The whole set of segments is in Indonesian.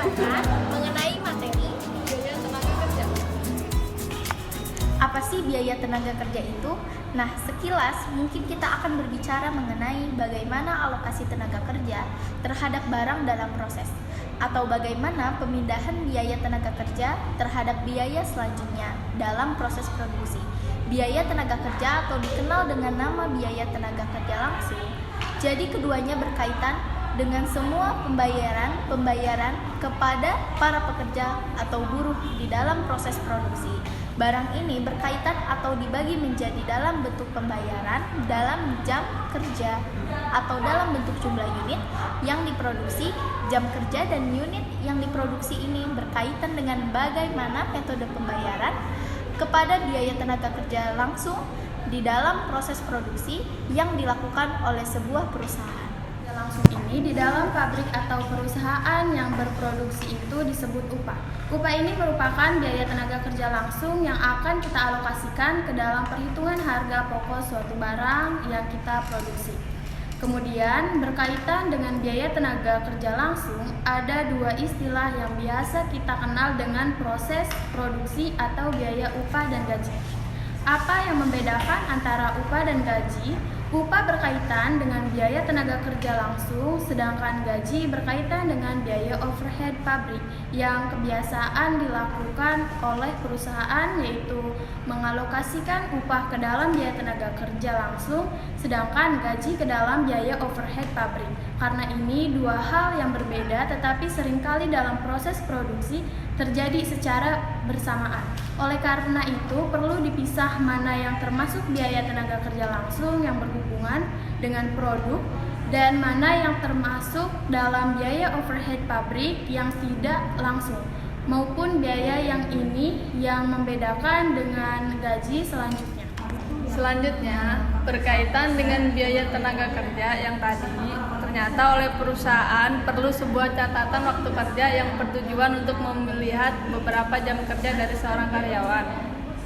membacakan mengenai materi biaya tenaga kerja. apa sih biaya tenaga kerja itu? Nah, sekilas mungkin kita akan berbicara mengenai bagaimana alokasi tenaga kerja terhadap barang dalam proses, atau bagaimana pemindahan biaya tenaga kerja terhadap biaya selanjutnya dalam proses produksi. Biaya tenaga kerja atau dikenal dengan nama biaya tenaga kerja langsung. Jadi keduanya berkaitan dengan semua pembayaran kepada para pekerja atau buruh di dalam proses produksi. Barang ini berkaitan atau dibagi menjadi dalam bentuk pembayaran dalam jam kerja atau dalam bentuk jumlah unit yang diproduksi. Jam kerja dan unit yang diproduksi ini berkaitan dengan bagaimana metode pembayaran kepada biaya tenaga kerja langsung di dalam proses produksi yang dilakukan oleh sebuah perusahaan. Langsung ini di dalam pabrik atau perusahaan yang berproduksi itu disebut upah. Upah ini merupakan biaya tenaga kerja langsung yang akan kita alokasikan ke dalam perhitungan harga pokok suatu barang yang kita produksi. Kemudian berkaitan dengan biaya tenaga kerja langsung, ada dua istilah yang biasa kita kenal dengan proses produksi atau biaya upah dan gaji. Apa yang membedakan antara upah dan gaji? Upah berkaitan dengan biaya tenaga kerja langsung, sedangkan gaji berkaitan dengan biaya overhead pabrik yang kebiasaan dilakukan oleh perusahaan, yaitu mengalokasikan upah ke dalam biaya tenaga kerja langsung, sedangkan gaji ke dalam biaya overhead pabrik. Karena ini dua hal yang berbeda, tetapi seringkali dalam proses produksi terjadi secara bersamaan. Oleh karena itu, perlu dipisah mana yang termasuk biaya tenaga kerja langsung yang berhubungan dengan produk dan mana yang termasuk dalam biaya overhead pabrik yang tidak langsung, maupun biaya yang ini yang membedakan dengan gaji selanjutnya. Selanjutnya, berkaitan dengan biaya tenaga kerja yang tadi, ternyata oleh perusahaan perlu sebuah catatan waktu kerja yang bertujuan untuk melihat beberapa jam kerja dari seorang karyawan.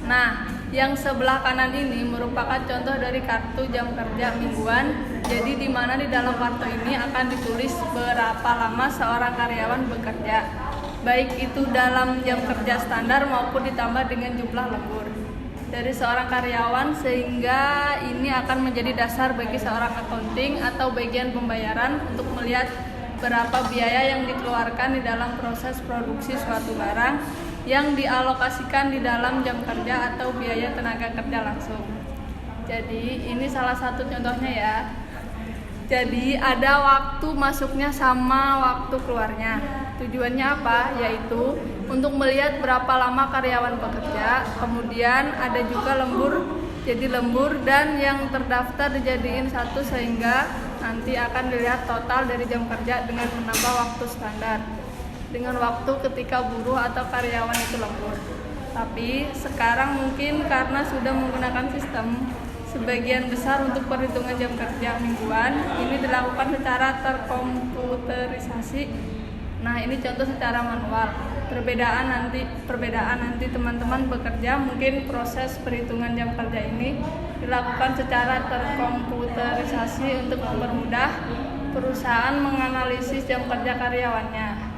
Nah, yang sebelah kanan ini merupakan contoh dari kartu jam kerja mingguan. Jadi di mana di dalam kartu ini akan ditulis berapa lama seorang karyawan bekerja, baik itu dalam jam kerja standar maupun ditambah dengan jumlah lembur dari seorang karyawan, sehingga ini akan menjadi dasar bagi seorang accounting atau bagian pembayaran untuk melihat berapa biaya yang dikeluarkan di dalam proses produksi suatu barang yang dialokasikan di dalam jam kerja atau biaya tenaga kerja langsung. Jadi ini salah satu contohnya ya. Jadi ada waktu masuknya sama waktu keluarnya. Tujuannya apa? Yaitu untuk melihat berapa lama karyawan bekerja. Kemudian ada juga lembur, jadi lembur dan yang terdaftar dijadiin satu, sehingga nanti akan dilihat total dari jam kerja dengan menambah waktu standar dengan waktu ketika buruh atau karyawan itu lembur. Tapi sekarang mungkin karena sudah menggunakan sistem, sebagian besar untuk perhitungan jam kerja mingguan ini dilakukan secara terkomputerisasi. Nah, ini contoh secara manual. Perbedaan nanti teman-teman bekerja, mungkin proses perhitungan jam kerja ini dilakukan secara terkomputerisasi untuk mempermudah perusahaan menganalisis jam kerja karyawannya.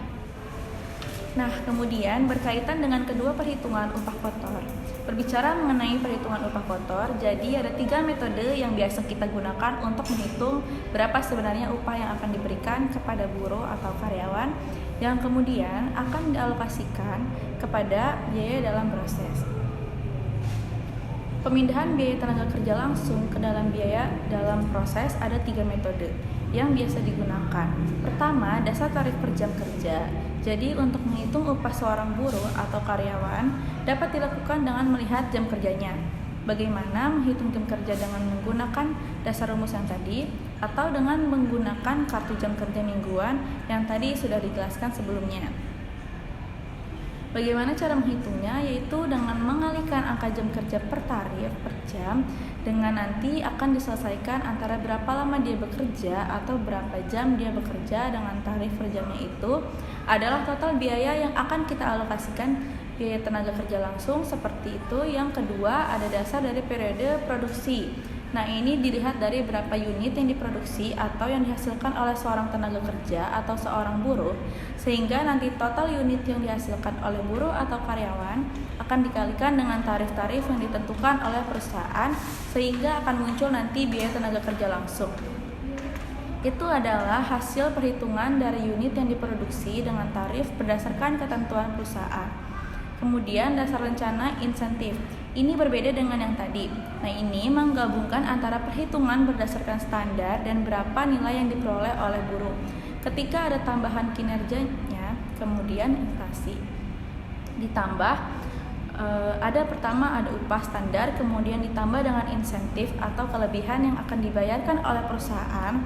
Nah, kemudian berkaitan dengan kedua perhitungan upah kotor. Berbicara mengenai perhitungan upah kotor, jadi ada 3 metode yang biasa kita gunakan untuk menghitung berapa sebenarnya upah yang akan diberikan kepada buruh atau karyawan yang kemudian akan dialokasikan kepada biaya dalam proses. Pemindahan biaya tenaga kerja langsung ke dalam biaya dalam proses ada 3 metode yang biasa digunakan. Pertama, dasar tarif per jam kerja. Jadi untuk menghitung upah seorang buruh atau karyawan dapat dilakukan dengan melihat jam kerjanya. Bagaimana menghitung jam kerja dengan menggunakan dasar rumus yang tadi atau dengan menggunakan kartu jam kerja mingguan yang tadi sudah dijelaskan sebelumnya. Bagaimana cara menghitungnya? Yaitu dengan mengalihkan angka jam kerja per tarif per jam dengan nanti akan diselesaikan antara berapa lama dia bekerja atau berapa jam dia bekerja dengan tarif per jamnya itu adalah total biaya yang akan kita alokasikan biaya tenaga kerja langsung seperti itu. Yang kedua ada dasar dari periode produksi. Nah, ini dilihat dari berapa unit yang diproduksi atau yang dihasilkan oleh seorang tenaga kerja atau seorang buruh, sehingga nanti total unit yang dihasilkan oleh buruh atau karyawan akan dikalikan dengan tarif-tarif yang ditentukan oleh perusahaan, sehingga akan muncul nanti biaya tenaga kerja langsung. Itu adalah hasil perhitungan dari unit yang diproduksi dengan tarif berdasarkan ketentuan perusahaan. Kemudian dasar rencana insentif. Ini berbeda dengan yang tadi. Nah, ini menggabungkan antara perhitungan berdasarkan standar dan berapa nilai yang diperoleh oleh buruh. Ketika ada tambahan kinerjanya, kemudian inflasi. Ditambah ada pertama ada upah standar, kemudian ditambah dengan insentif atau kelebihan yang akan dibayarkan oleh perusahaan.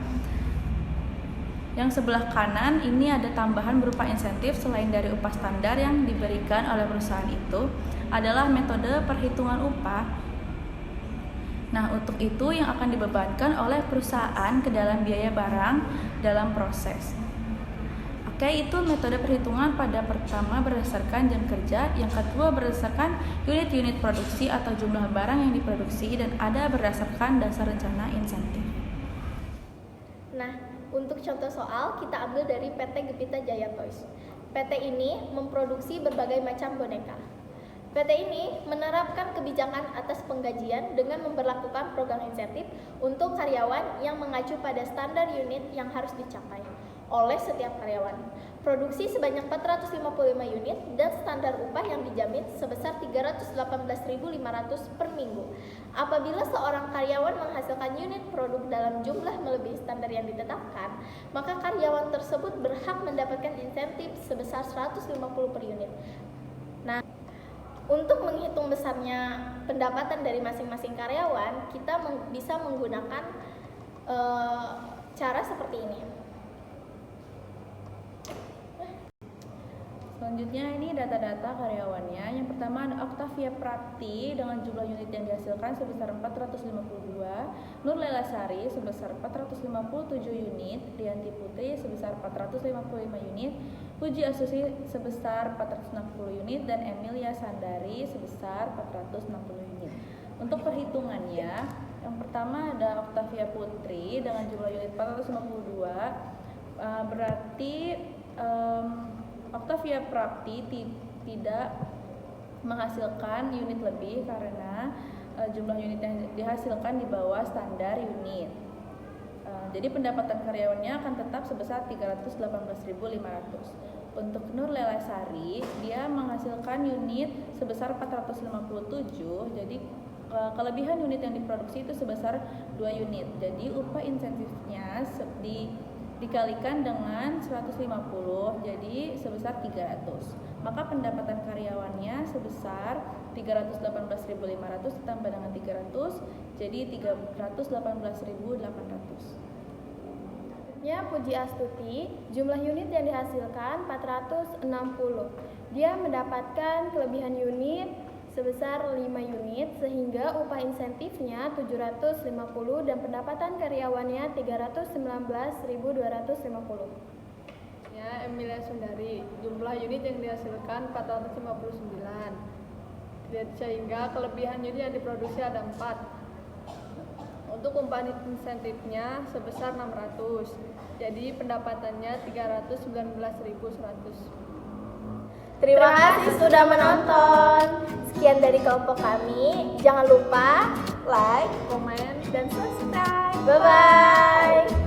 Yang sebelah kanan ini ada tambahan berupa insentif selain dari upah standar yang diberikan oleh perusahaan itu adalah metode perhitungan upah. Nah, untuk itu yang akan dibebankan oleh perusahaan ke dalam biaya barang dalam proses. Oke, itu metode perhitungan pada pertama berdasarkan jam kerja, yang kedua berdasarkan unit-unit produksi atau jumlah barang yang diproduksi, dan ada berdasarkan dasar rencana insentif. Nah, untuk contoh soal, kita ambil dari PT Gepita Jaya Toys. PT ini memproduksi berbagai macam boneka. PT ini menerapkan kebijakan atas penggajian dengan memberlakukan program insentif untuk karyawan yang mengacu pada standar unit yang harus dicapai oleh setiap karyawan. Produksi sebanyak 455 unit dan standar upah yang dijamin sebesar 318.500 per minggu. Apabila seorang karyawan menghasilkan unit produk dalam jumlah melebihi standar yang ditetapkan, maka karyawan tersebut berhak mendapatkan insentif sebesar 150 per unit. Nah, untuk menghitung besarnya pendapatan dari masing-masing karyawan, kita bisa menggunakan cara seperti ini. Selanjutnya ini data-data karyawannya. Yang pertama ada Octavia Prapti dengan jumlah unit yang dihasilkan sebesar 452, Nur Lela Sari sebesar 457 unit, Rianti Putri sebesar 455 unit, Puji Astuti sebesar 460 unit, dan Emilia Sandari sebesar 460 unit. Untuk perhitungannya, yang pertama ada Octavia Putri dengan jumlah unit 452, berarti Octavia Prapti tidak menghasilkan unit lebih karena jumlah unit yang dihasilkan di bawah standar unit. Jadi pendapatan karyawannya akan tetap sebesar 318.500. Untuk Nur Lela Sari, dia menghasilkan unit sebesar 457. Jadi kelebihan unit yang diproduksi itu sebesar 2 unit. Jadi upah insentifnya dikalikan dengan 150, jadi sebesar 300. Maka pendapatan karyawannya sebesar 318.500 ditambah dengan 300, jadi 318.800. Ya, Puji Astuti, jumlah unit yang dihasilkan 460. Dia mendapatkan kelebihan unit sebesar 5 unit sehingga upah insentifnya 750 dan pendapatan karyawannya 319.250. Ya, Emilia Sundari, jumlah unit yang dihasilkan 459. Sehingga kelebihan unit yang diproduksi ada 4. Untuk upah insentifnya sebesar 600. Jadi pendapatannya 319.100. Terima kasih sudah menonton. Sekian dari kelompok kami. Jangan lupa like, Komen, dan subscribe. Bye-bye.